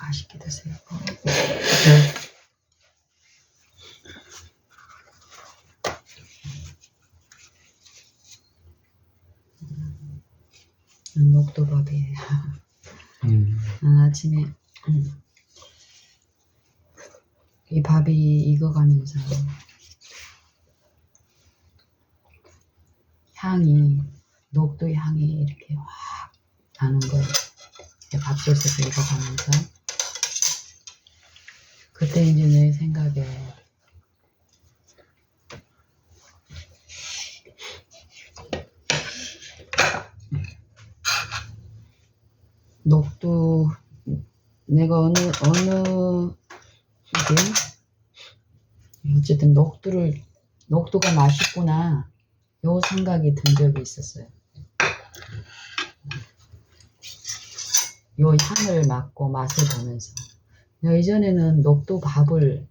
맛있게 드세요. 녹두밥이에요. 아침에 이 밥이 익어가면서 향이, 녹두 향이 이렇게 확 나는 거예요. 밥솥에서 익어가면서. 그때 이제 내 생각에 녹두, 내가 이게 어쨌든 녹두가 맛있구나, 요 생각이 든 적이 있었어요. 요 향을 맡고 맛을 보면서. 내가 이전에는 녹두를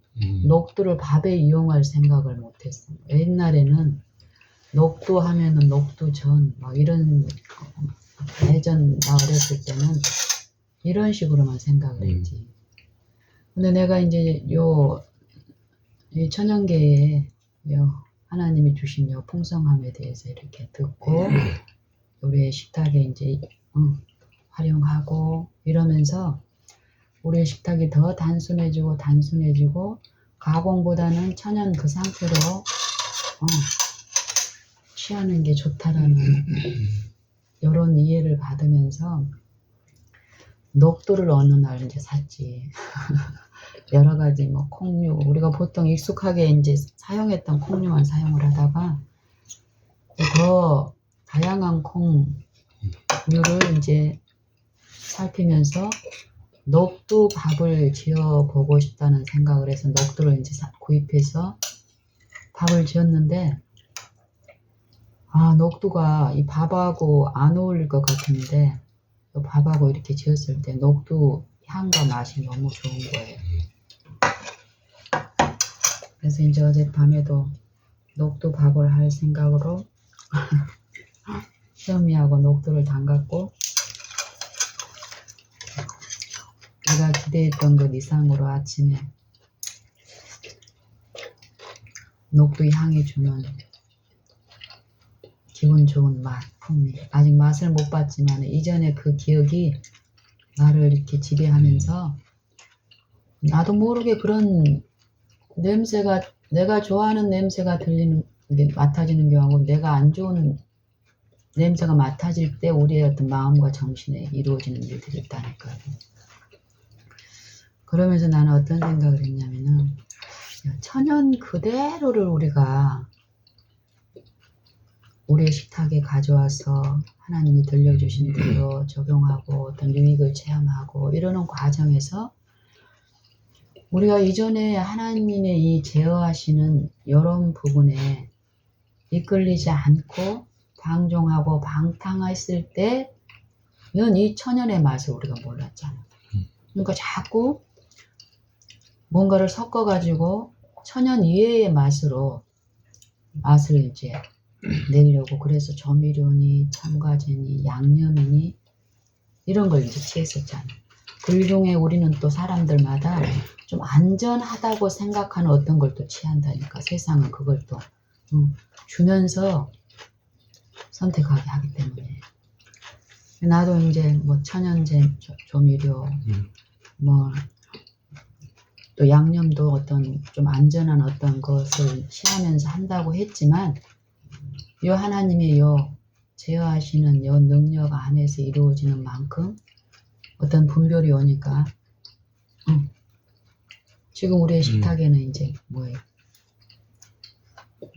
밥에 이용할 생각을 못했어요. 옛날에는 녹두 하면은 녹두전 막 이런, 예전 나 어렸을 때는 이런 식으로만 생각을 했지. 근데 내가 이제 이 천연계에 하나님이 주신 요 풍성함에 대해서 이렇게 듣고 우리의 식탁에 이제 활용하고 이러면서 우리의 식탁이 더 단순해지고 가공보다는 천연 그 상태로 취하는 게 좋다라는 이런 이해를 받으면서 녹두를 어느 날 이제 샀지. 여러 가지 뭐 콩류, 우리가 보통 익숙하게 이제 사용했던 콩류만 사용을 하다가 더 다양한 콩류를 이제 살피면서 녹두 밥을 지어 보고 싶다는 생각을 해서 녹두를 이제 구입해서 밥을 지었는데, 녹두가 이 밥하고 안 어울릴 것 같은데 밥하고 이렇게 지었을 때 녹두 향과 맛이 너무 좋은 거예요. 그래서 이제 어젯밤에도 녹두 밥을 할 생각으로 시어미하고 녹두를 담갔고, 내가 기대했던 것 이상으로 아침에 녹두 향이 주는 기분 좋은 맛, 풍미. 아직 맛을 못 봤지만 이전에 그 기억이 나를 이렇게 지배하면서 나도 모르게 그런 냄새가, 내가 좋아하는 냄새가 맡아지는 경우하고 내가 안 좋은 냄새가 맡아질 때 우리의 어떤 마음과 정신에 이루어지는 일들이 있다니까요. 그러면서 나는 어떤 생각을 했냐면은, 천연 그대로를 우리가 우리의 식탁에 가져와서 하나님이 들려주신 대로 적용하고 어떤 유익을 체험하고 이러는 과정에서 우리가 이전에 하나님의 이 제어하시는 이런 부분에 이끌리지 않고 방종하고 방탕했을 때는 이 천연의 맛을 우리가 몰랐잖아. 그러니까 자꾸 뭔가를 섞어가지고 천연 이외의 맛을 이제 내려고, 그래서 조미료니 첨가제니 양념이니 이런 걸 이제 취했었잖아. 일종의 우리는 또 사람들마다 좀 안전하다고 생각하는 어떤 걸 또 취한다니까. 세상은 그걸 또 주면서 선택하게 하기 때문에. 나도 이제 뭐 천연제 조미료 뭐 또 양념도 어떤 좀 안전한 어떤 것을 취하면서 한다고 했지만, 요 하나님의 제어하시는 요 능력 안에서 이루어지는 만큼 어떤 분별이 오니까 지금 우리의 식탁에는 이제 뭐예요?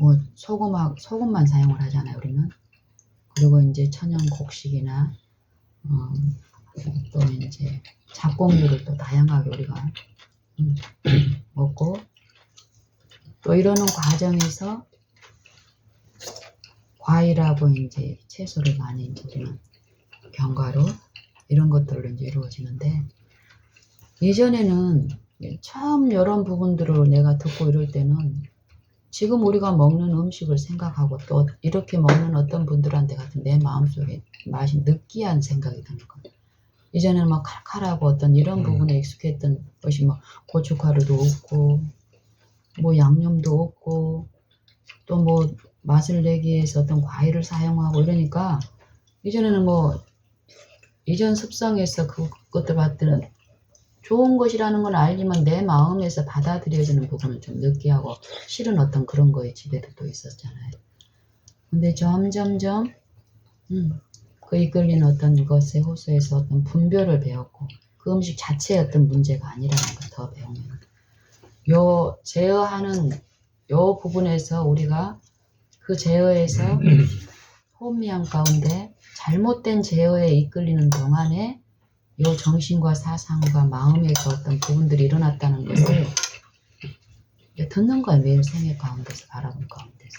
뭐 소금만 사용을 하잖아요, 우리는. 그리고 이제 천연 곡식이나 또 이제 잡곡류를 또 다양하게 우리가 먹고, 또 이러는 과정에서 과일하고 이제 채소를 많이 이제 우리는 견과류 이런 것들로 이제 이루어지는데, 이전에는 처음 이런 부분들을 내가 듣고 이럴 때는 지금 우리가 먹는 음식을 생각하고 또 이렇게 먹는 어떤 분들한테 같은 내 마음속에 맛이 느끼한 생각이 드는 거예요. 이전에는 막 칼칼하고 어떤 이런 부분에 익숙했던 것이 뭐 고춧가루도 없고 뭐 양념도 없고 또 뭐 맛을 내기 위해서 어떤 과일을 사용하고 이러니까 이전에는 뭐 이전 습성에서 그것들 봤더니 좋은 것이라는 건 알지만 내 마음에서 받아들여지는 부분은 좀 느끼하고 싫은 어떤 그런 거에 지배도 또 있었잖아요. 근데 점점점 그 이끌리는 어떤 것에 호소해서 어떤 분별을 배웠고 그 음식 자체의 어떤 문제가 아니라는 걸 더 배우면 요 제어하는 요 부분에서 우리가 그 제어에서 혼미한 가운데 잘못된 제어에 이끌리는 동안에 요 정신과 사상과 마음의 어떤 부분들이 일어났다는 것을 듣는 거예요. 매일 생애 가운데서 바라본 가운데서.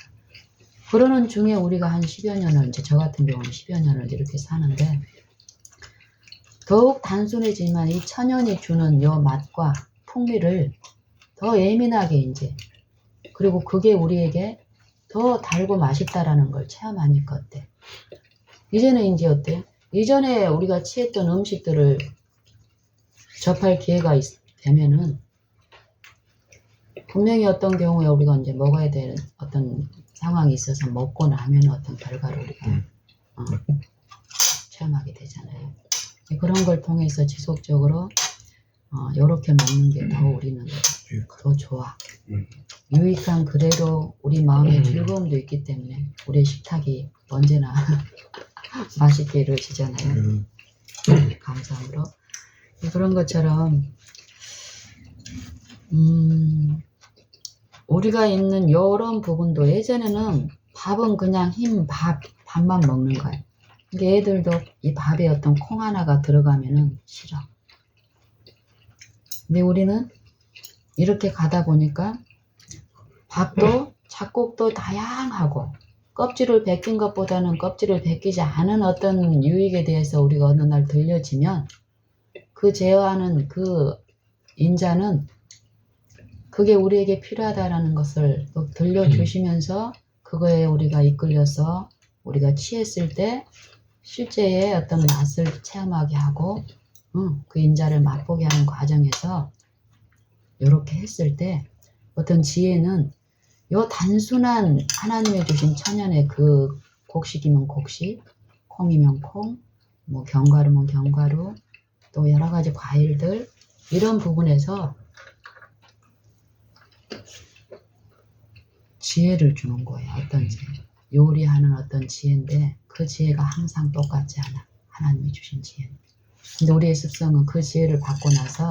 그러는 중에 우리가 한 10여 년을 이제 저 같은 경우는 10여 년을 이렇게 사는데 더욱 단순해지만 이 천연이 주는 요 맛과 풍미를 더 예민하게 이제 그리고 그게 우리에게 더 달고 맛있다라는 걸 체험하니까 어때? 이제는 이제 어때? 이전에 우리가 취했던 음식들을 접할 기회가 되면은 분명히 어떤 경우에 우리가 이제 먹어야 되는 어떤 상황이 있어서 먹고 나면 어떤 결과를 우리가 체험하게 되잖아요. 그런 걸 통해서 지속적으로 요렇게 먹는 게 더 우리는 더 좋아. 유익한 그대로 우리 마음의 즐거움도 있기 때문에 우리의 식탁이 언제나 맛있게 이루어지잖아요. 감사함으로. 그런 것처럼 우리가 있는 이런 부분도 예전에는 밥은 그냥 밥만 먹는 거예요. 근데 애들도 이 밥에 어떤 콩 하나가 들어가면은 싫어. 근데 우리는 이렇게 가다 보니까 밥도 작곡도 다양하고 껍질을 벗긴 것보다는 껍질을 벗기지 않은 어떤 유익에 대해서 우리가 어느 날 들려지면 그 제어하는 그 인자는 그게 우리에게 필요하다라는 것을 또 들려주시면서 그거에 우리가 이끌려서 우리가 취했을 때 실제의 어떤 맛을 체험하게 하고 그 인자를 맛보게 하는 과정에서 이렇게 했을 때 어떤 지혜는 요 단순한 하나님의 주신 천연의 그 곡식이면 곡식, 콩이면 콩, 뭐 견과류면 견과류, 또 여러 가지 과일들 이런 부분에서 지혜를 주는 거예요. 어떤 지혜. 요리하는 어떤 지혜인데 그 지혜가 항상 똑같지 않아. 하나님이 주신 지혜는. 근데 우리의 습성은 그 지혜를 받고 나서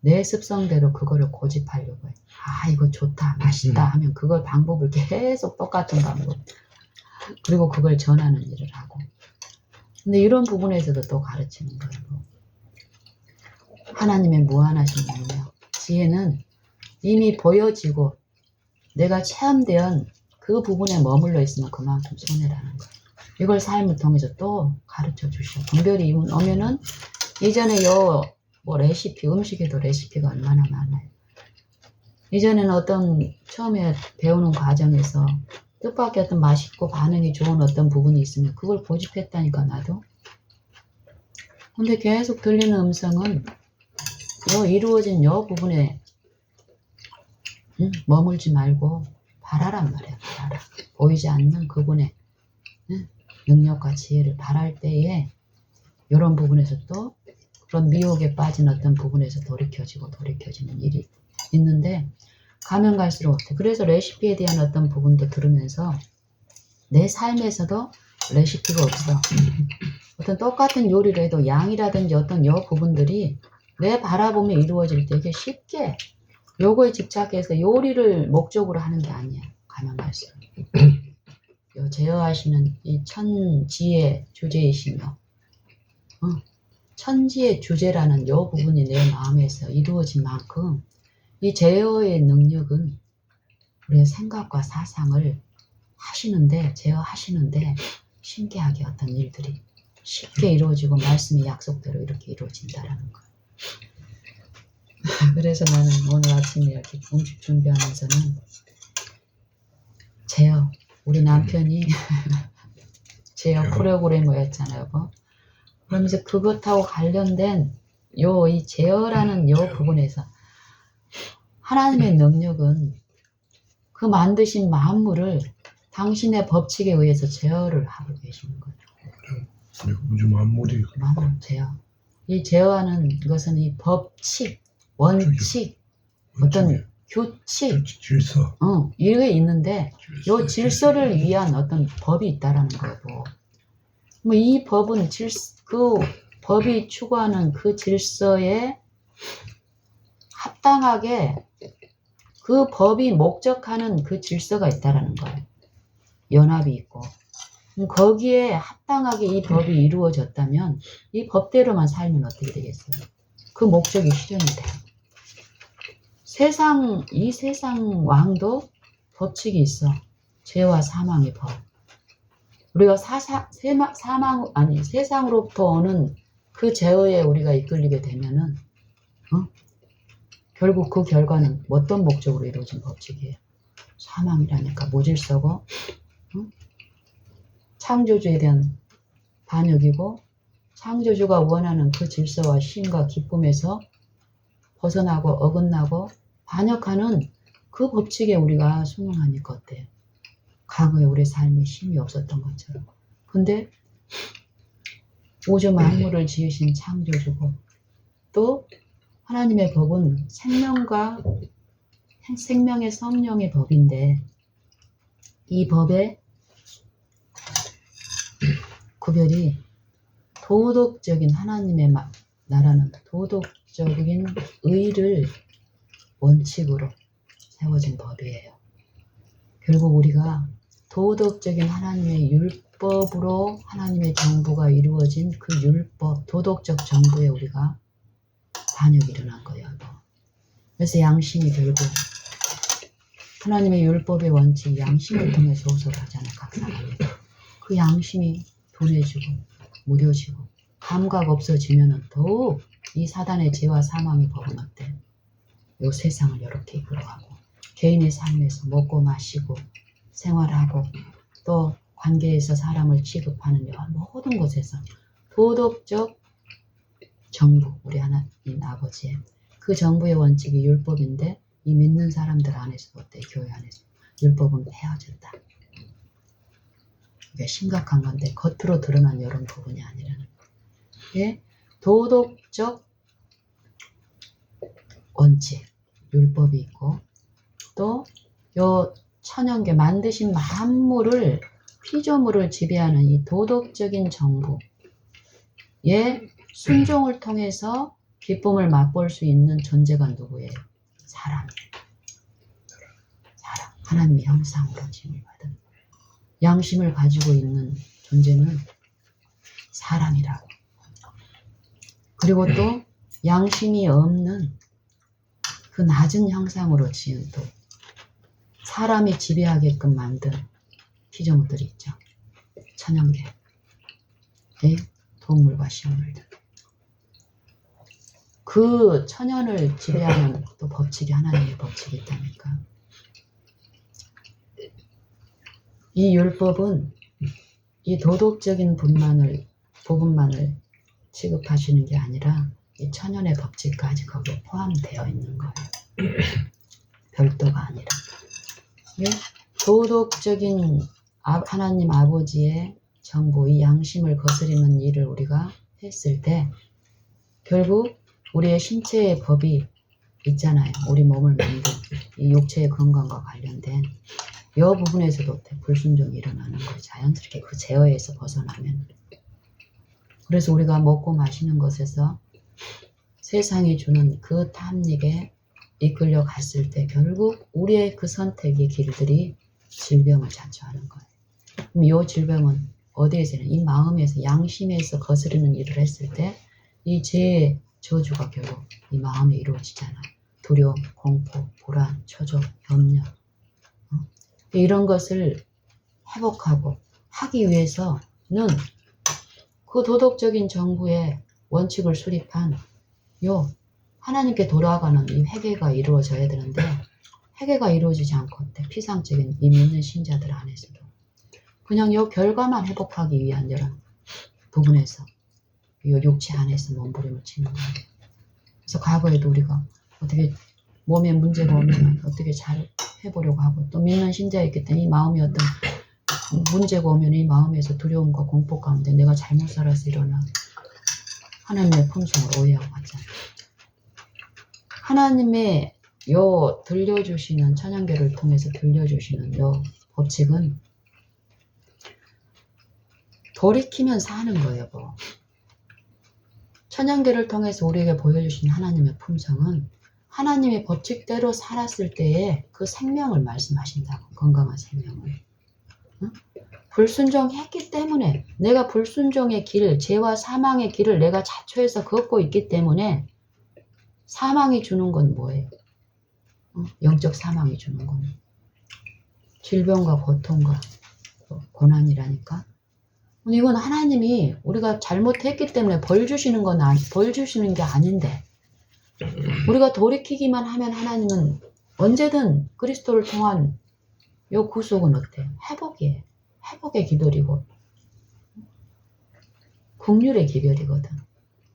내 습성대로 그거를 고집하려고 해. 아 이거 좋다 맛있다 하면 그걸 방법을 계속 똑같은 방법 그리고 그걸 전하는 일을 하고 근데 이런 부분에서도 또 가르치는 거예요. 하나님의 무한하신 능력 지혜는 이미 보여지고 내가 체험된 그 부분에 머물러 있으면 그만큼 손해라는 거예요. 이걸 삶을 통해서 또 가르쳐 주셔. 분별이 오면은 이전에 뭐 레시피 음식에도 레시피가 얼마나 많아요. 이전에는 어떤 처음에 배우는 과정에서 뜻밖의 어떤 맛있고 반응이 좋은 어떤 부분이 있으면 그걸 고집했다니까 나도. 근데 계속 들리는 음성은 이루어진 부분에 머물지 말고 바라란 말이야. 바라라. 보이지 않는 그분의 능력과 지혜를 바랄 때에 이런 부분에서 또 그런 미혹에 빠진 어떤 부분에서 돌이켜지는 일이 있는데 가면 갈수록 그래서 레시피에 대한 어떤 부분도 들으면서 내 삶에서도 레시피가 없어. 어떤 똑같은 요리를 해도 양이라든지 어떤 부분들이 내 바라보며 이루어질 때 이게 쉽게 요거에 집착해서 요리를 목적으로 하는 게 아니야. 가면 갈수록 제어하시는 이 천지의 주제이시며 천지의 주제라는 요 부분이 내 마음에서 이루어진 만큼 이 제어의 능력은 우리의 생각과 사상을 제어하시는데 신기하게 어떤 일들이 쉽게 이루어지고 말씀의 약속대로 이렇게 이루어진다라는 거예요. 그래서 나는 오늘 아침에 이렇게 음식 준비하면서는 우리 남편이 제어 프로그래머였잖아요. 그러면서 그것하고 관련된 이 제어라는 부분에서 하나님의 능력은 그 만드신 만물을 당신의 법칙에 의해서 제어를 하고 계시는 거예요. 우주 만물이 만물 제어. 이 제어하는 것은 이 법칙, 원칙, 어떤 규칙, 질서. 이게 있는데 이 질서를 위한 어떤 법이 있다라는 거고, 뭐 이 법은 그 법이 추구하는 그 질서에 합당하게 그 법이 목적하는 그 질서가 있다라는 거예요. 연합이 있고. 거기에 합당하게 이 법이 이루어졌다면 이 법대로만 살면 어떻게 되겠어요? 그 목적이 실현이 돼요. 이 세상 왕도 법칙이 있어. 죄와 사망의 법. 우리가 세상으로부터 오는 그 죄에 우리가 이끌리게 되면은, 결국 그 결과는 어떤 목적으로 이루어진 법칙이에요? 사망이라니까 무질서고, 창조주에 대한 반역이고, 창조주가 원하는 그 질서와 쉼과 기쁨에서 벗어나고 어긋나고 반역하는 그 법칙에 우리가 순응하니까 어때요? 과거에 우리 삶에 힘이 없었던 것처럼. 근데 우주 만물을 지으신 창조주고, 또 하나님의 법은 생명의 성령의 법인데, 이 법의 구별이 도덕적인 하나님의 나라는 도덕적인 의를 원칙으로 세워진 법이에요. 결국 우리가 도덕적인 하나님의 율법으로 하나님의 정부가 이루어진 그 율법, 도덕적 정부에 우리가 반역이 일어난 거예요. 그래서 양심이 결국 하나님의 율법의 원칙, 양심을 통해서 호소하잖아요. 각 사람이. 그 양심이 둔해지고 무뎌지고 감각 없어지면은 더욱 이 사단의 죄와 사망의 법은 어때? 이 세상을 이렇게 이끌어가고 개인의 삶에서 먹고 마시고 생활하고 또 관계에서 사람을 취급하는 모든 곳에서 도덕적 정부, 우리 하나님 아버지의 그 정부의 원칙이 율법인데, 이 믿는 사람들 안에서도 어때? 교회 안에서 율법은 폐허졌다. 이게 심각한 건데 겉으로 드러난 이런 부분이 아니라는 거예요. 도덕적 원칙, 율법이 있고, 또 요 천연계 만드신 만물을 피조물을 지배하는 이 도덕적인 정부의 순종을 통해서 기쁨을 맛볼 수 있는 존재가 누구예요? 사람. 하나님의 형상으로 지음을 받은 양심을 가지고 있는 존재는 사람이라고. 그리고 또 양심이 없는 그 낮은 형상으로 지은 또 사람이 지배하게끔 만든 피조물들이 있죠. 천연계, 동물과 식물들. 그 천연을 지배하는 또 법칙이 하나님의 법칙이 있다니까. 이 율법은 이 도덕적인 부분만을 취급하시는 게 아니라 이 천연의 법칙까지 거기에 포함되어 있는 거예요. 별도가 아니라. 도덕적인 하나님 아버지의 정보, 이 양심을 거스리는 일을 우리가 했을 때 결국 우리의 신체의 법이 있잖아요. 우리 몸을 만든 이 육체의 건강과 관련된 이 부분에서도 불순종이 일어나는 거예요. 자연스럽게 그 제어에서 벗어나면. 그래서 우리가 먹고 마시는 것에서 세상이 주는 그 탐닉에 이끌려 갔을 때 결국 우리의 그 선택의 길들이 질병을 자초하는 거예요. 그럼 이 질병은 어디에서는 이 마음에서 양심에서 거스르는 일을 했을 때 이 죄의 저주가 결국 이 마음에 이루어지잖아요. 두려움, 공포, 불안, 초조, 염려. 이런 것을 회복하고 하기 위해서는 그 도덕적인 정부의 원칙을 수립한 하나님께 돌아가는 이 회개가 이루어져야 되는데 회개가 이루어지지 않고 피상적인 이 믿는 신자들 안에서도 그냥 이 결과만 회복하기 위한 이런 부분에서 이 육체 안에서 몸부림을 치는 거예요. 그래서 과거에도 우리가 어떻게 몸에 문제가 오면 어떻게 잘 해보려고 하고 또 믿는 신자였기 때문에 이 마음이 어떤 문제가 오면 이 마음에서 두려움과 공포 가운데 내가 잘못 살아서 일어나 하나님의 품성을 오해하고 하잖아요. 하나님의 요 들려주시는 찬양계를 통해서 들려주시는 요 법칙은 돌이키면 사는 거예요. 뭐. 찬양계를 통해서 우리에게 보여주신 하나님의 품성은 하나님의 법칙대로 살았을 때의 그 생명을 말씀하신다고. 건강한 생명을. 응? 불순종했기 때문에 내가 불순종의 길, 죄와 사망의 길을 내가 자초해서 걷고 있기 때문에 사망이 주는 건 뭐예요? 영적 사망이 주는 건 질병과 고통과 고난이라니까. 이건 하나님이 우리가 잘못했기 때문에 벌 주시는 게 아닌데 우리가 돌이키기만 하면 하나님은 언제든 그리스도를 통한 요 구속은 어때? 회복이에요. 회복의 기별이고 긍휼의 기별이거든.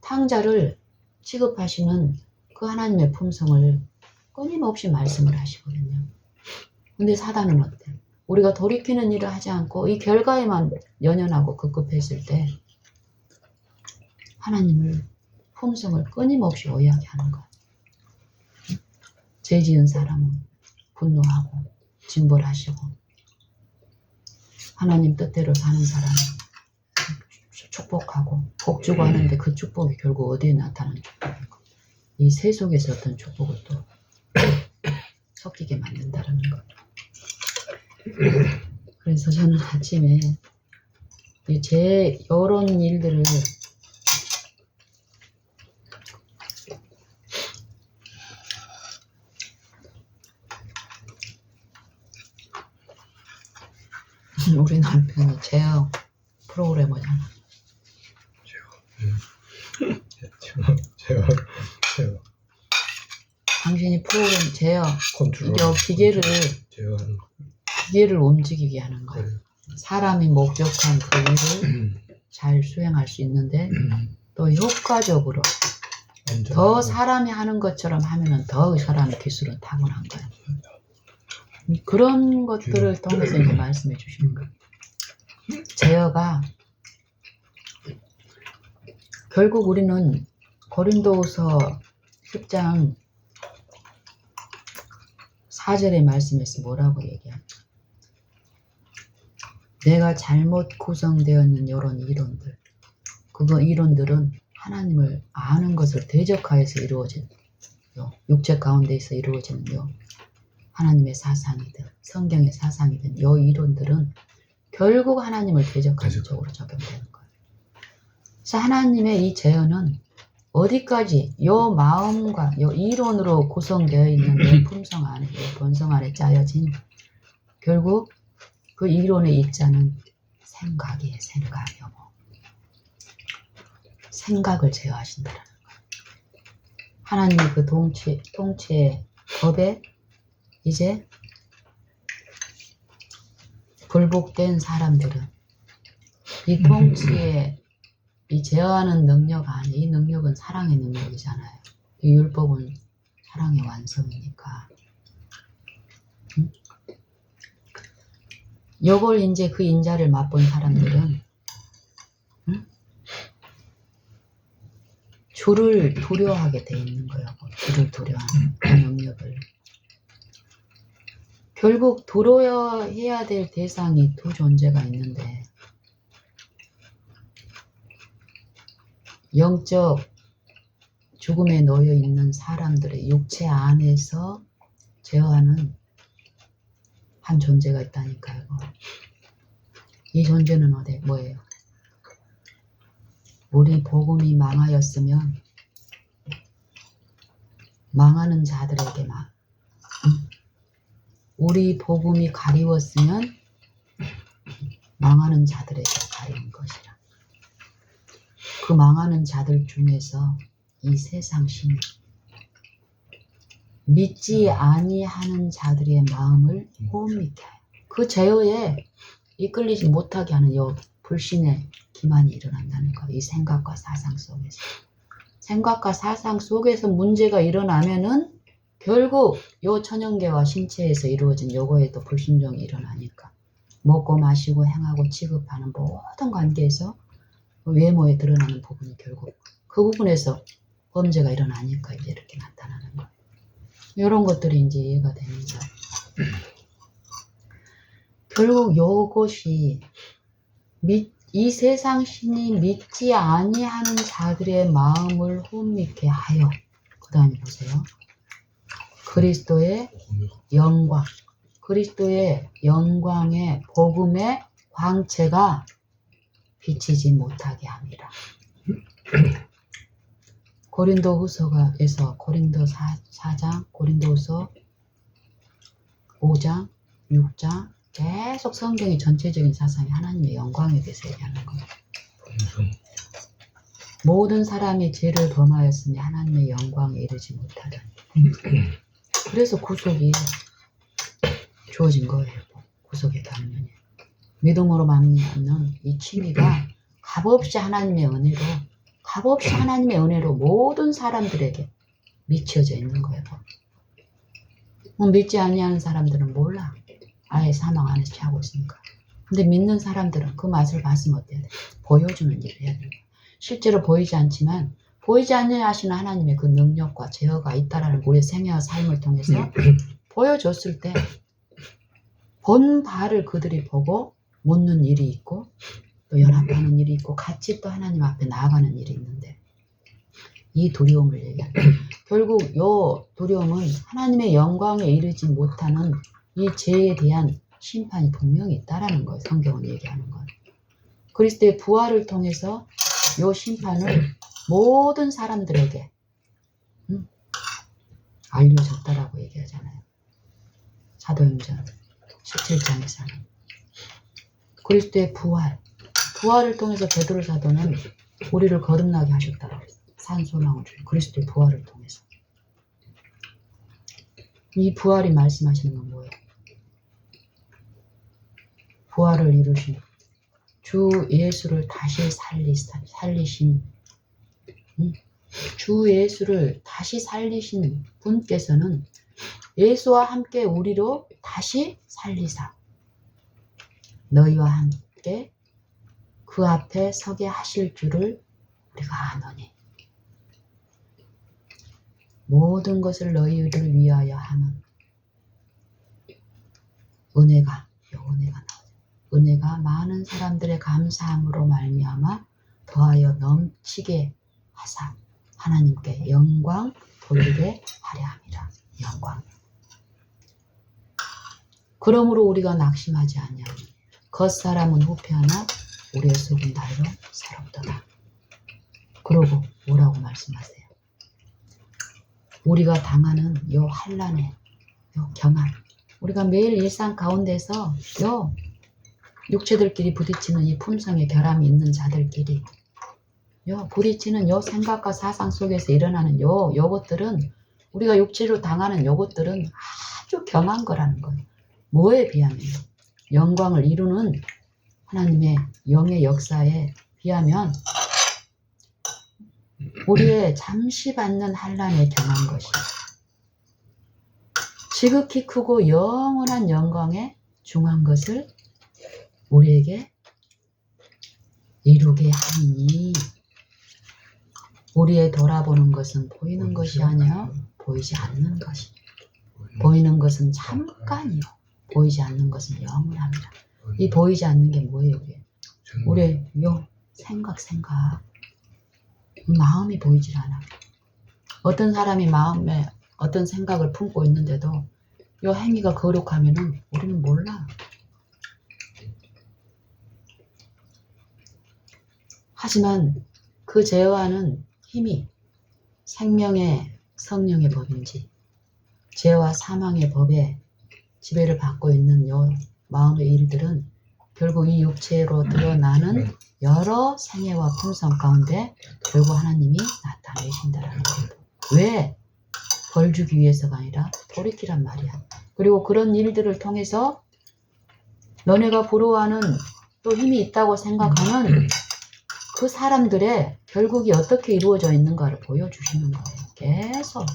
탕자를 취급하시는 그 하나님의 품성을 끊임없이 말씀을 하시거든요. 근데 사단은 어때? 우리가 돌이키는 일을 하지 않고 이 결과에만 연연하고 급급했을 때 하나님을 품성을 끊임없이 오해하게 하는 거야. 죄 지은 사람은 분노하고 징벌하시고 하나님 뜻대로 사는 사람은 축복하고 복 주고 하는데 그 축복이 결국 어디에 나타나는 축복인가? 이 세 속에서 어떤 축복을 또 섞이게 만든다는 거. 그래서 저는 아침에 제 이런 일들을 우리 남편이 제어 프로그래머잖아. 제가 당신이 프로그램 제어 컨트롤 기계를 움직이게 하는 거야. 네. 사람이 목적한 그 일을 잘 수행할 수 있는데 또 효과적으로 더 사람이 하는 것처럼 하면은 더 사람의 기술은 타고난 거야. 그런 것들을 통해서 이제 말씀해 주시는 거예요. 제어가 결국 우리는 고린도후서 10장 4절의 말씀에서 뭐라고 얘기하냐. 내가 잘못 구성되었는 이런 이론들, 이론들은 하나님을 아는 것을 대적하여서 이루어진 육체 가운데에서 이루어지는 하나님의 사상이든 성경의 사상이든 요 이론들은 결국 하나님을 대적하는 쪽으로 적용되는 거예요. 그래서 하나님의 이 제어는 어디까지 요 마음과 요 이론으로 구성되어 있는 요 품성 안에, 요 본성 안에 짜여진 결국 그 이론의 입자는 생각이에요. 생각 여보. 생각을 제어하신다는 거예요. 하나님의 그 통치의 법에 이제 굴복된 사람들은 이 통치에 이 제어하는 능력 안에 이 능력은 사랑의 능력이잖아요. 이 율법은 사랑의 완성이니까. 요걸 이제 그 인자를 맛본 사람들은 주를 두려워하게 돼 있는 거예요. 주를 두려워하는 그 능력을. 결국 두려워해야 될 대상이 두 존재가 있는데 영적 죽음에 놓여 있는 사람들의 육체 안에서 제어하는 한 존재가 있다니까요. 이 존재는 뭐예요? 우리 복음이 망하였으면 망하는 자들에게 우리 복음이 가리웠으면 망하는 자들에게 가리운 것이라. 그 망하는 자들 중에서 이 세상 신이 믿지 아니하는 자들의 마음을 호흡케 하여 그 제어에 이끌리지 못하게 하는 요 불신의 기만이 일어난다는 거. 이 생각과 사상 속에서. 생각과 사상 속에서 문제가 일어나면은 결국 요 천연계와 신체에서 이루어진 요거에도 불순종이 일어나니까 먹고 마시고 행하고 취급하는 모든 관계에서 외모에 드러나는 부분이 결국 그 부분에서 범죄가 일어나니까 이제 이렇게 나타나는 거예요. 이런 것들이 이제 이해가 되면서 결국 요것이 이 세상 신이 믿지 아니하는 자들의 마음을 혼미케 하여 그 다음에 보세요. 그리스도의 영광, 그리스도의 영광의 복음의 광채가 비치지 못하게 합니다. 고린도후서에서 고린도 4장, 고린도후서 5장, 6장 계속 성경의 전체적인 사상이 하나님의 영광에 대해서 얘기하는 거예요. 모든 사람이 죄를 범하였으니 하나님의 영광에 이르지 못하더니 그래서 구속이 주어진 거예요. 구속의 강론이. 믿음으로 말미암는 이 취미가 값없이 하나님의 은혜로 모든 사람들에게 미쳐져 있는 거예요. 믿지 아니하는 사람들은 몰라. 아예 사망 안에서 취하고 있으니까. 근데 믿는 사람들은 그 맛을 봤으면 어때야 돼? 보여주는 일을 해야 돼. 실제로 보이지 않지만 보이지 않으시는 하나님의 그 능력과 제어가 있다라는 우리의 생애와 삶을 통해서 보여줬을 때 본 바를 그들이 보고 묻는 일이 있고 또 연합하는 일이 있고 같이 또 하나님 앞에 나아가는 일이 있는데 이 두려움을 얘기합니다. 결국 이 두려움은 하나님의 영광에 이르지 못하는 이 죄에 대한 심판이 분명히 있다라는 거예요. 성경은 얘기하는 거예요. 그리스도의 부활을 통해서 이 심판을 모든 사람들에게 알려졌다라고 얘기하잖아요. 사도행전 17장에서는 그리스도의 부활을 통해서 베드로 사도는 우리를 거듭나게 하셨다라고 했어요. 산 소망을 주신 그리스도의 부활을 통해서. 이 부활이 말씀하시는 건 뭐예요? 부활을 이루신 주 예수를 다시 살리신 주 예수를 다시 살리신 분께서는 예수와 함께 우리로 다시 살리사 너희와 함께 그 앞에 서게 하실 줄을 우리가 아노니 모든 것을 너희를 위하여 하는 은혜가 은혜가 많은 사람들의 감사함으로 말미암아 더하여 넘치게 하사 하나님께 영광 돌리게 하려 함이라. 영광. 그러므로 우리가 낙심하지 아니하니 겉사람은 후패하나 우리의 속은 날로 새롭도다. 그러고 뭐라고 말씀하세요? 우리가 당하는 요 환난의 요 경험, 우리가 매일 일상 가운데서 요 육체들끼리 부딪히는 이 품성의 결함이 있는 자들끼리 요 부딪히는 요 생각과 사상 속에서 일어나는 요것들은 우리가 육체로 당하는 요것들은 아주 경한 거라는 거예요. 뭐에 비하면 영광을 이루는 하나님의 영의 역사에 비하면 우리의 잠시 받는 환난에 경한 것이 지극히 크고 영원한 영광에 중한 것을 우리에게 이루게 하니 우리의 돌아보는 것은 보이는 것이 아니요 보이지 않는 것이 보이는 것은 잠깐이요 보이지 않는 것은 영원합니다. 이 보이지 않는 게 뭐예요? 우리의 요 생각 마음이 보이질 않아. 어떤 사람이 마음에 어떤 생각을 품고 있는데도 요 행위가 거룩하면은 우리는 몰라. 하지만 그 제어하는 힘이 생명의 성령의 법인지 죄와 사망의 법에 지배를 받고 있는 요 마음의 일들은 결국 이 육체로 드러나는 여러 생애와 품성 가운데 결국 하나님이 나타내신다라는 거예요. 왜? 벌 주기 위해서가 아니라 돌이키란 말이야. 그리고 그런 일들을 통해서 너네가 부러워하는 또 힘이 있다고 생각하는 그 사람들의 결국이 어떻게 이루어져 있는가를 보여주시는 거예요. 계속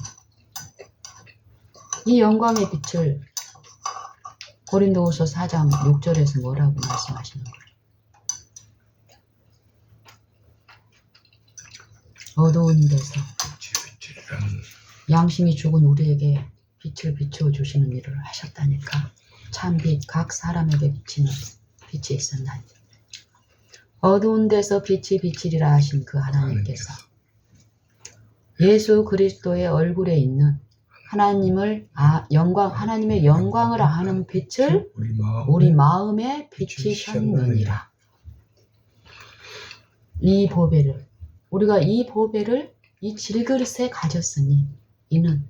이 영광의 빛을 고린도후서 4장 6절에서 뭐라고 말씀하시는 거예요? 어두운 데서 양심이 죽은 우리에게 빛을 비추어 주시는 일을 하셨다니까. 참 빛, 각 사람에게 비치는 빛이 있었나니. 어두운 데서 빛이 비치리라 하신 그 하나님께서 예수 그리스도의 얼굴에 있는 하나님의 영광을 아는 빛을 우리 마음에 비치셨느니라. 이 보배를, 우리가 이 보배를 이 질그릇에 가졌으니 이는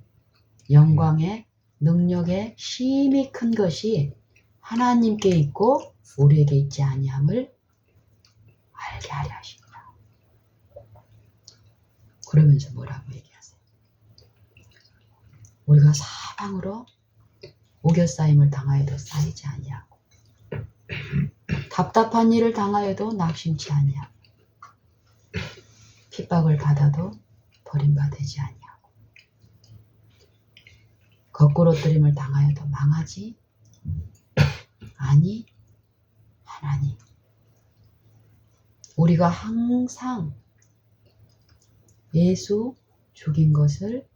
영광의 능력의 힘이 큰 것이 하나님께 있고 우리에게 있지 아니함을 알게 하려 하십니다. 그러면서 뭐라고 얘기하세요? 우리가 사방으로 우겨싸임을 당하여도 쌓이지 아니하고 답답한 일을 당하여도 낙심치 아니하고 핍박을 받아도 버림받지 아니하고 거꾸로뜨림을 당하여도 망하지 아니하나니. 우리가 항상 예수 죽인 것을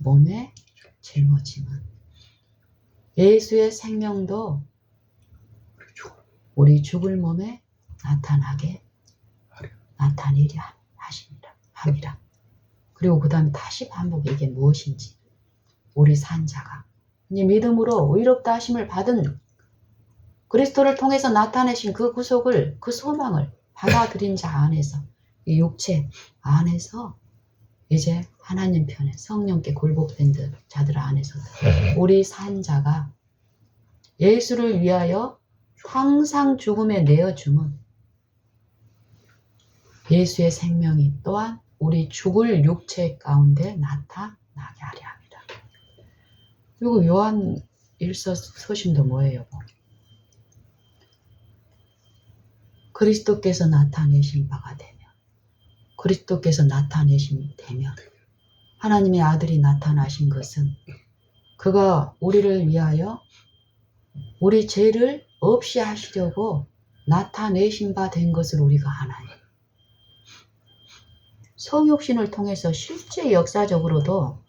몸에 짊어지면 예수의 생명도 우리 죽을 몸에 나타내려 함이라. 그리고 그 다음에 다시 반복해. 이게 무엇인지 우리 산 자가 이제 믿음으로 의롭다 하심을 받은 그리스도를 통해서 나타내신 그 구속을, 그 소망을 받아들인 자 안에서, 이 육체 안에서 이제 하나님 편에 성령께 굴복된 자들 안에서 우리 산 자가 예수를 위하여 항상 죽음에 내어주면 예수의 생명이 또한 우리 죽을 육체 가운데 나타나게 하려 합니다. 그리고 요한 1서 서신도 뭐예요? 그리스도께서 나타내신 바가 되면, 그리스도께서 나타내신 되면, 하나님의 아들이 나타나신 것은 그가 우리를 위하여 우리 죄를 없이 하시려고 나타내신 바 된 것을 우리가 아나니. 성육신을 통해서 실제 역사적으로도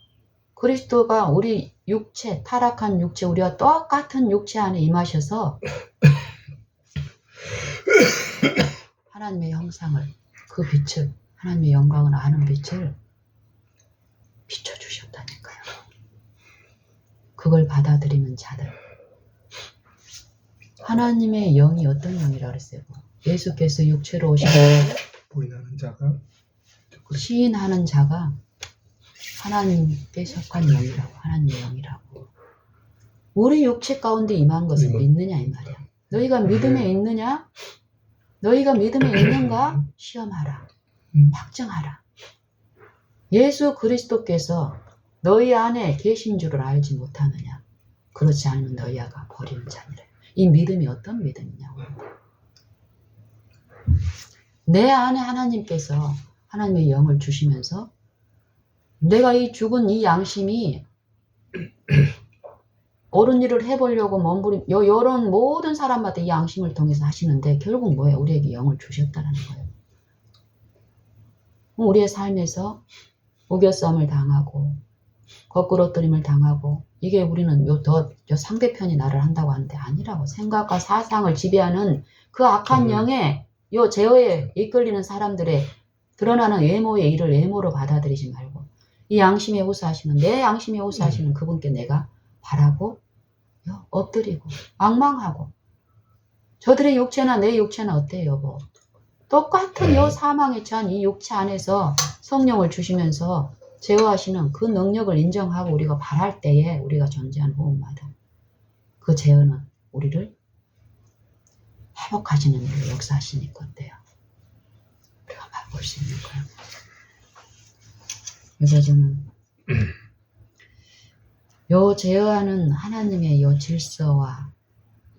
그리스도가 우리 육체, 타락한 육체, 우리와 똑같은 육체 안에 임하셔서 하나님의 형상을, 그 빛을, 하나님의 영광을 아는 빛을 비춰주셨다니까요. 그걸 받아들이는 자들. 하나님의 영이 어떤 영이라고 그랬어요? 예수께서 육체로 오신 보이는 자가 시인하는 자가 하나님께 속한 영이라고, 하나님의 영이라고. 우리 육체 가운데 임한 것을 믿느냐 이 말이야. 너희가 믿음에 있느냐? 너희가 믿음에 있는가? 시험하라. 확증하라. 예수 그리스도께서 너희 안에 계신 줄을 알지 못하느냐? 그렇지 않으면 너희가 버리는 자니라. 이 믿음이 어떤 믿음이냐고. 내 안에 하나님께서 하나님의 영을 주시면서 내가 이 죽은 이 양심이 옳은 일을 해보려고 이런 모든 사람마다 이 양심을 통해서 하시는데 결국 뭐예요? 우리에게 영을 주셨다는 거예요. 우리의 삶에서 우겨싸움을 당하고 거꾸로뜨림을 당하고 이게 우리는 요 상대편이 나를 한다고 하는데 아니라고. 생각과 사상을 지배하는 그 악한 영에 요 제어에 이끌리는 사람들의 드러나는 외모의 일을 외모로 받아들이지 말고 이 양심에 호소하시는, 내 양심에 호소하시는 그분께 내가 바라고 엎드리고 악망하고. 저들의 육체나 내 육체는 어때요, 여보? 똑같은 요 사망에 처한 이 육체 안에서 성령을 주시면서 제어하시는 그 능력을 인정하고 우리가 바랄 때에 우리가 존재하는 호흡마다 그 제어는 우리를 회복하시는 일을 역사하시니까 어때요? 우리가 맛볼 수 있는 거예요. 그래서 저는 요 제어하는 하나님의 요 질서와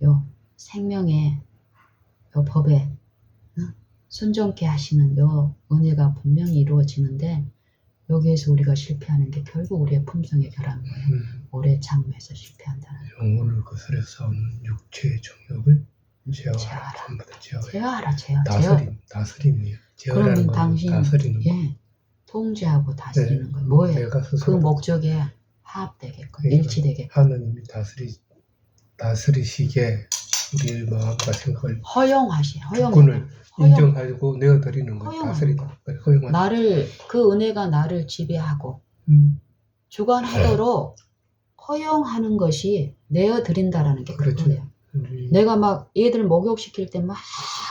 요 생명의 요 법에 순종케 하시는 요 은혜가 분명히 이루어지는데 여기에서 우리가 실패하는 게 결국 우리의 품성에 결한 거예요. 오래 참으면서 실패한다는 거예요. 영혼을 거스려 싸우는 육체의 정욕을 제어하라. 제어하라. 전부 다 제어해. 제어하라, 제어. 다스림이에요. 제어라는 그러면 건 당신 다스리는 거. 통제하고 다스리는 네. 거예요. 뭐예요? 내가 그 스스로 목적에 화합되게끔, 그러니까 일치되게끔. 하나님이 다스리시기에 우리의 마음과 생각을 허용하시. 주권을 인정하고 내어드리는 거예요. 허용하는 다스리다. 허용하는 그 은혜가 나를 지배하고 주관하도록 허용하는 것이 내어드린다라는 게 그렇죠. 그거예요. 내가 막 얘들 목욕시킬 때 막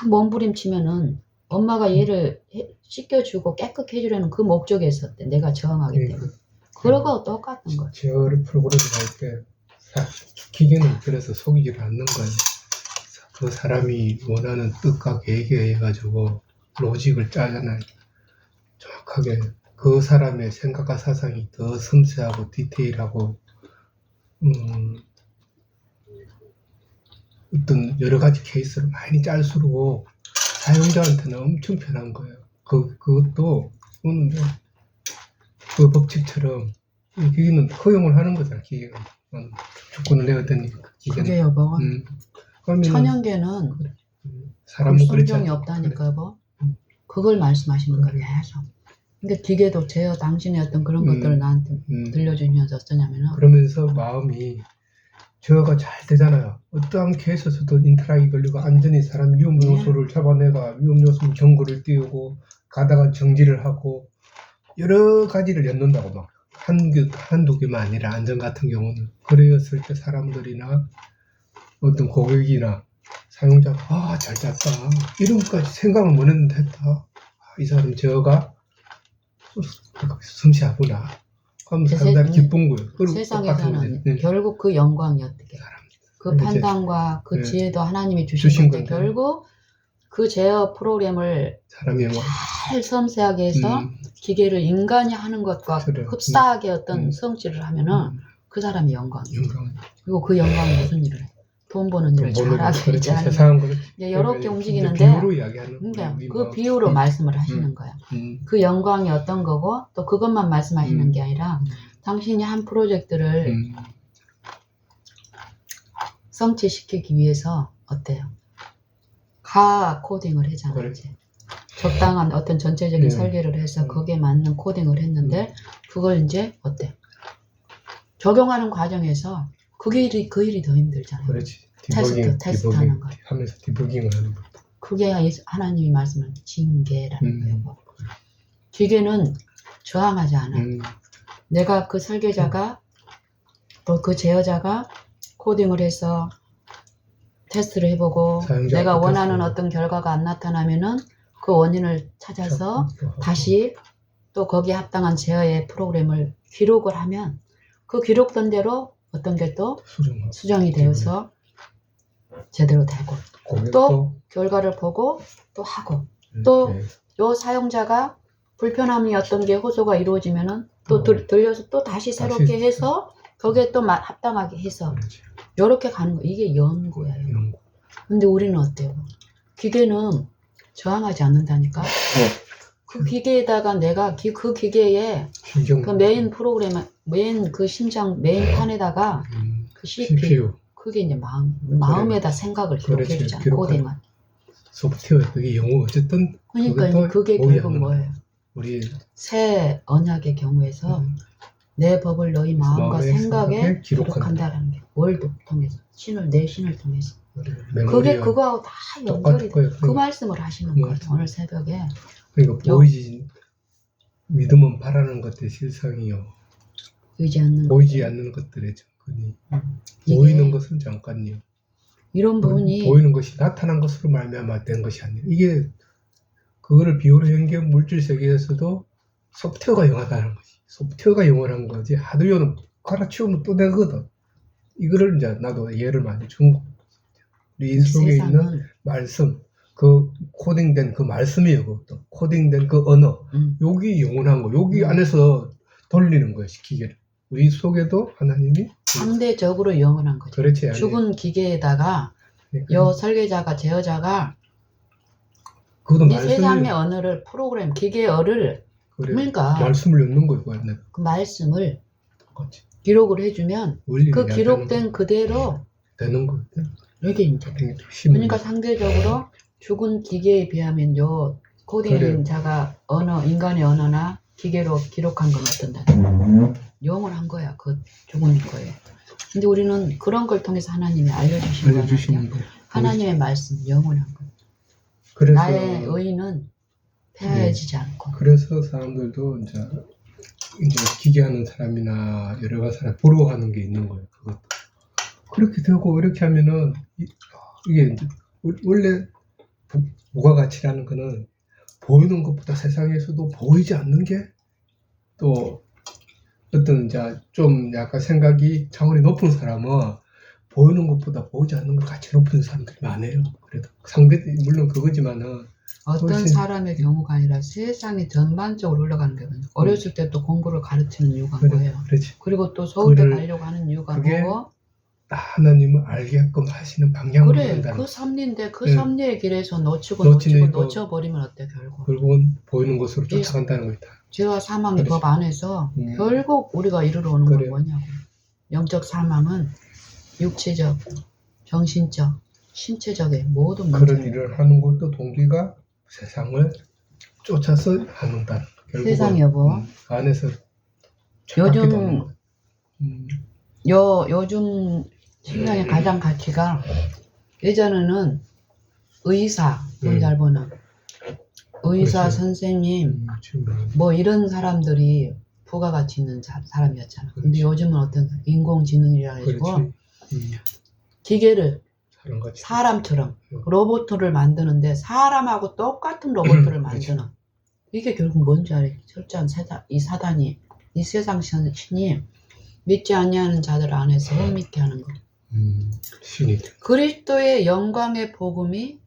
몸부림치면은 엄마가 얘를 씻겨주고 깨끗게 해주려는 그 목적에 있었대. 내가 저항하기 때문에. 그러고 똑같은 거예요. 제어를 프로그램 할 때 기계는 그래서 속이지를 않는 거예요. 그 사람이 원하는 뜻과 계획에 해가지고 로직을 짜잖아요. 정확하게 그 사람의 생각과 사상이 더 섬세하고 디테일하고 어떤 여러 가지 케이스를 많이 짤수록 사용자한테는 엄청 편한 거예요. 그것도 그 법칙처럼 기계는 허용을 하는 거잖아. 기계가 주권을 내어드니까 그게 여보. 천연계는 사람은 그렇지 불순종이 않죠. 없다니까 여보. 그걸 말씀하시는 거예요. 계속. 근데 기계도 제어 당신의 어떤 그런 것들을 나한테 들려주면서 어떠냐면은 그러면서 마음이 제어가 잘 되잖아요. 어떠한 케이스에서도 인트라이 걸리고 안전히 사람 위험 요소를 잡아내가 위험 요소 경고를 띄우고 가다가 정지를 하고 여러 가지를 엮는다고 막 한두 개만 아니라 안전 같은 경우는 그랬을 때 사람들이나 어떤 고객이나 사용자가 잘 짰다 이런 것까지 생각을 못 했는데 했다. 이 사람 제어가 섬세하구나. 그럼 사람들이 기쁜 거예요. 세상에서는 결국 그 영광이 어떻게 그 판단과 그 지혜도 하나님이 주신 건데 결국 그 제어 프로그램을 잘 섬세하게 해서 기계를 인간이 하는 것과 흡사하게 어떤 성취를 하면은 그 사람이 영광이에요. 그리고 그 영광은 무슨 일을 해? 돈 버는 일을 잘하게 이제 이렇게 움직이는데 그 비유로 말씀을 하시는 거야. 그 영광이 어떤 거고 또 그것만 말씀하시는 게 아니라 당신이 한 프로젝트를 성취시키기 위해서 어때요? 가 코딩을 하잖아요. 이제 적당한 어떤 전체적인 설계를 해서 거기에 맞는 코딩을 했는데 그걸 이제 어때? 적용하는 과정에서 그 일이 더 힘들잖아요. 그렇지. 테스트하는 거. 하면서 디버깅을 하는 거. 그게 하나님이 말씀하는 징계라는 거예요. 기계는 저항하지 않아. 내가 그 설계자가 또 그 제어자가 코딩을 해서 테스트를 해보고 내가 원하는 어떤 결과가 안 나타나면은 그 원인을 찾아서 다시 또 거기에 합당한 제어의 프로그램을 기록을 하면 그 기록된 대로 어떤 게 또 수정이 되어서 제대로 되고 또 결과를 보고 또 하고 또 요 사용자가 불편함이 어떤 게 호소가 이루어지면은 또 들려서 또 다시 새롭게 해서 거기에 또 합당하게 해서 요렇게 가는 거 이게 연구예요. 근데 우리는 어때요? 기계는 저항하지 않는다니까. 그 기계에다가 내가 그 기계에 그 메인 프로그램 메인 그 심장 메인 판에다가 그 CPU 그게 이제 마음에다 생각을 기록해 주잖아. 코딩은 소프트웨어 그게 영어 어쨌든 그러니까 그게 결국 뭐예요? 우리 새 언약의 경우에서 내 법을 너희 마음과 생각에 기록한다라는 게 월드 통해서 내 신을 통해서 그게 그거하고 다 연결이 돼. 그 말씀을 하시는 거예요. 오늘 새벽에. 그러니까 믿음은 바라는 것들의 실상이요. 보이지 않는 것들의 접근이. 보이는 것은 잠깐요. 이런 부분이 보이는 것이 나타난 것으로 말미암아 된 것이 아니라 이게 그거를 비유로 연결 물질 세계에서도 소프트웨어가 영하다는 거지. 소프트웨어가 영원한 거지. 하드웨어는 갈아치우면 또 되거든. 이거를 이제 나도 예를 많이 준 거. 우리 속에 있는 말씀, 그 코딩된 그 말씀이에요. 그것도 코딩된 그 언어, 여기 영원한 거, 여기 안에서 돌리는 거예요. 기계를. 우리 속에도 하나님이 상대적으로 영원한 거죠. 그렇지. 죽은 기계에다가 요 설계자가 제어자가 그것도 이 말씀을 세상의 언어를 프로그램 기계어를 그래 그러니까 말씀을 넣는 거예요. 완전 그 말씀을 똑같이 기록을 해주면 원리를 그 이야기하는 기록된 거예요. 그대로 되는 거예요. 이게 이제 힘을 그러니까 상대적으로 죽은 기계에 비하면 요 그래요. 코딩자가 언어 인간의 언어나 기계로 기록한 건 어떤다 영원한 거야 그 죽은 거에. 근데 우리는 그런 걸 통해서 하나님이 알려주신 거야. 알려주시는 거예요. 하나님의 말씀 영원한 거. 그래서 나의 의는 폐하해지지 않고. 그래서 사람들도 이제 기계하는 사람이나 여러 가지 사람 부러워하는 게 있는 거예요. 그것도 그렇게 되고 이렇게 하면은 이게 이제 원래 부가가치라는 거는 보이는 것보다 세상에서도 보이지 않는 게 또 어떤 이제 좀 약간 생각이 차원이 높은 사람은 보이는 것보다 보이지 않는 것 가치 높은 사람들이 많아요. 그래도 상대 물론 그거지만은 어떤 훨씬- 사람의 경우가 아니라 세상이 전반적으로 흘러가는 거예요. 어렸을 때 또 공부를 가르치는 이유가 뭐예요? 그렇지. 그리고 또 서울대 그를- 가려고 하는 이유가 그게 뭐고? 하나님을 알게끔 하시는 방향으로 그래 한다는 그 섭리인데 그 네. 섭리의 길에서 놓치고 놓치니까 놓쳐버리면 어때 결국? 결국은 보이는 것으로 쫓아간다는 거다. 죄와 사망의 그렇죠. 법 안에서 결국 우리가 이르러 오는 그래요. 건 뭐냐고. 영적 사망은 육체적, 정신적, 신체적인 모든 그런 문제. 일을 하는 것도 동기가 세상을 쫓아서 하는다. 결국은 세상 여보. 그 안에서 요즘- 착각이 도는 거야. 요즘 세상의 가장 가치가 예전에는 의사, 돈 잘 버는 의사, 그렇지. 선생님 지금 뭐 이런 사람들이 부가가치 있는 사람이었잖아. 근데 그렇지. 요즘은 어떤 인공지능이라 해가지고 그렇지. 기계를 사람같이 사람처럼 로봇을 만드는데 사람하고 똑같은 로봇을 만드는 이게 결국 뭔지 알아? 철저한 이 사단이 이 세상 신이 믿지 아니하는 자들 안에서 헛믿게 하는 거. 신이 그리스도의 영광의 복음의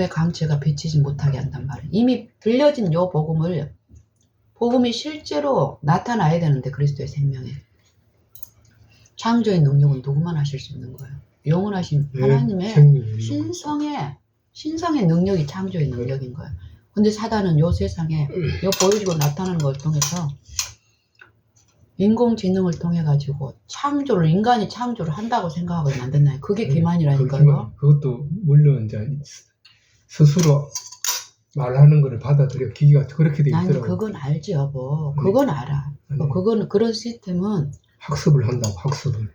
강체가 비치지 못하게 한단 말이에요. 이미 들려진 요 복음이 실제로 나타나야 되는데 그리스도의 생명에 창조의 능력은 누구만 하실 수 있는 거예요. 영원하신 하나님의 신성의 능력이 창조의 능력인 거예요. 근데 사단은 요 세상에 요 보여지고 나타나는 걸 통해서 인공지능을 통해 가지고 인간이 창조를 한다고 생각하고 만든다. 그게 기만이라니까요. 그것도 물론 이제 스스로 말하는 거를 받아들여 기계가 그렇게 돼 아니 있더라고. 그건 알지 여보. 그건 알아. 그거는 그런 시스템은 학습을 한다고 학습을.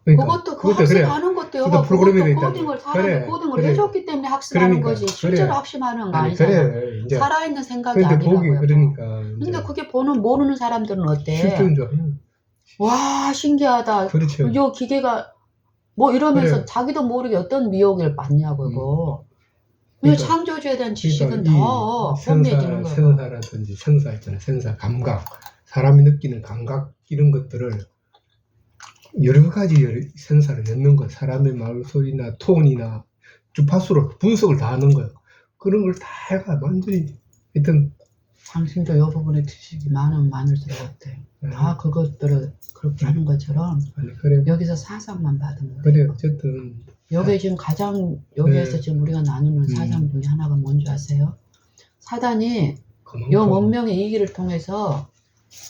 그러니까, 그것도 그 학습하는 것도 여보. 프로그램이 돼 그것도 있다는 사람이 코딩을 해줬기 때문에 학습하는 그러니까, 거지. 실제로 그래. 학습하는 거 아니, 아니잖아. 그래, 이제. 살아있는 생각이 근데 아니라고요. 보기 그러니까. 근데 그게 모르는 사람들은 어때? 실존인 줄 알아요. 와 신기하다. 그렇죠. 요 기계가 뭐 이러면서 그래. 자기도 모르게 어떤 미혹을 받냐고 이거. 그러니까, 창조주에 대한 지식은 그러니까 더 혼미해지는 거예요. 센서라든지 센서 있잖아요. 센서 감각, 사람이 느끼는 감각 이런 것들을 여러 가지 센서를 넣는 거, 사람의 말소리나 톤이나 주파수로 분석을 다 하는 거예요. 그런 걸 다 해가 완전히 하여튼 당신도 요 부분에 지식이 많을수록 어때? 다 그것들을 그렇게 하는 것처럼 아니, 그래. 여기서 사상만 받으면 그래 돼요. 어쨌든 여기 지금 여기에서 지금 우리가 나누는 사상 중에 하나가 뭔지 아세요? 사단이 요 문명의 이기를 통해서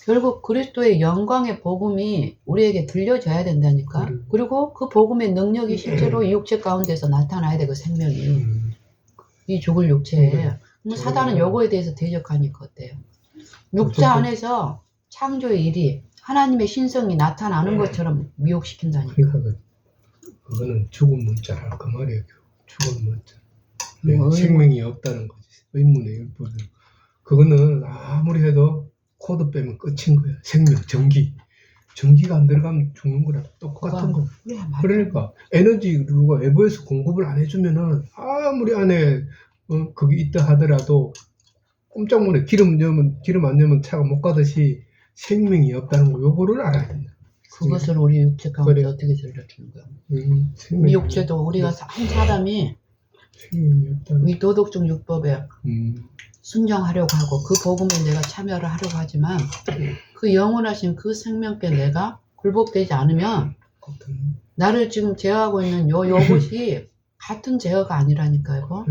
결국 그리스도의 영광의 복음이 우리에게 들려져야 된다니까. 그리고 그 복음의 능력이 실제로 이 육체 가운데서 나타나야 돼. 그 생명이 이 죽을 육체에. 사단은 요거에 대해서 대적하니까 어때요? 육체 안에서 창조의 일이 하나님의 신성이 나타나는 것처럼 미혹시킨다니까. 그러니까 그거는 죽은 문자라 그 말이에요. 죽은 문자. 생명이 없다는 거지. 의문의 일부분. 그거는 아무리 해도 코드 빼면 끝인 거야. 생명, 전기가 안 들어가면 죽는 거랑 똑같은 거. 그러니까 에너지를 외부에서 공급을 안 해주면은 아무리 안에 그게 있다 하더라도 꼼짝 못해. 기름 안 넣으면 차가 못 가듯이 생명이 없다는 거 요거를 알아야 된다. 그것을 우리 육체 가운데 어떻게 들려주는 거야? 이 육체도 우리가 한 사람이 이 도덕적 율법에 순종하려고 하고 그 복음에 내가 참여를 하려고 하지만 그 영원하신 그 생명께 내가 굴복되지 않으면 나를 지금 제어하고 있는 요것이 같은 제어가 아니라니까요.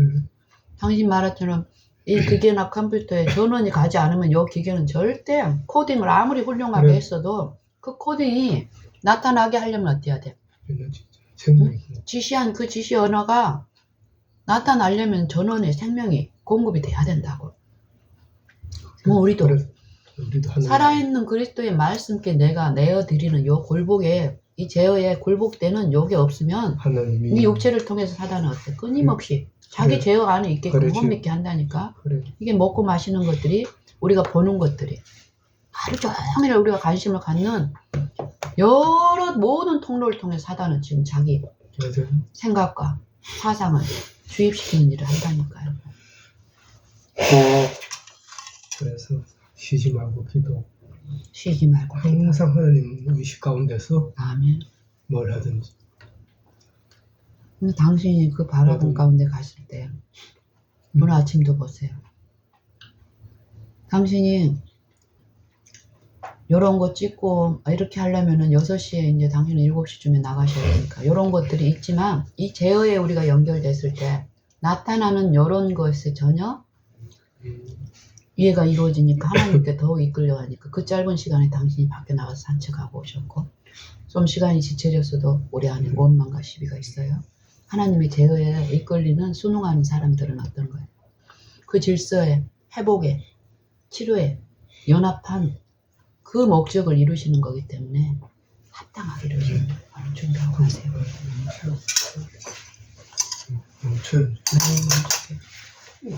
당신 말처럼 이 기계나 컴퓨터에 전원이 가지 않으면 이 기계는 절대 코딩을 아무리 훌륭하게 그래. 했어도 그 코딩이 나타나게 하려면 어떻게 해야 돼? 진짜 생명이 지시한 그 지시 언어가 나타나려면 전원의 생명이 공급이 돼야 된다고. 뭐 우리도 그래서 우리도 하는 살아있는 그리스도의 말씀께 내가 내어드리는 요 굴복에 이 제어에 굴복되는 요게 없으면 하나님이 이 육체를 통해서 사단은 어때? 끊임없이 자기 그래. 제어 안에 있게끔 그렇지. 못 믿게 한다니까. 그래. 이게 먹고 마시는 것들이 우리가 보는 것들이 하루 종일 우리가 관심을 갖는 여러 모든 통로를 통해 사단은 지금 자기 맞아. 생각과 사상을 주입시키는 일을 한다니까요. 그래서 쉬지 말고 기도. 쉬지 말고 기도하라. 항상 하나님 의식 가운데서 아멘. 뭘 하든지. 근데 당신이 그 바라본 가운데 갔을 때 오늘 아침도 보세요. 당신이 요런 거 찍고 이렇게 하려면은 6시에 이제 당신은 7시쯤에 나가셔야 되니까 요런 것들이 있지만 이 제어에 우리가 연결됐을 때 나타나는 요런 것에 전혀 이해가 이루어지니까 하나님께 더 이끌려가니까 그 짧은 시간에 당신이 밖에 나가서 산책하고 오셨고 좀 시간이 지체졌어도 우리 안에 원망과 시비가 있어요. 하나님의 제어에 이끌리는 순응하는 사람들은 어떤 거예요? 그 질서에 회복에 치료에 연합한 그 목적을 이루시는 거기 때문에 합당하게 이루시는 거예요. 준비하고 하세요. 멈춰. 네.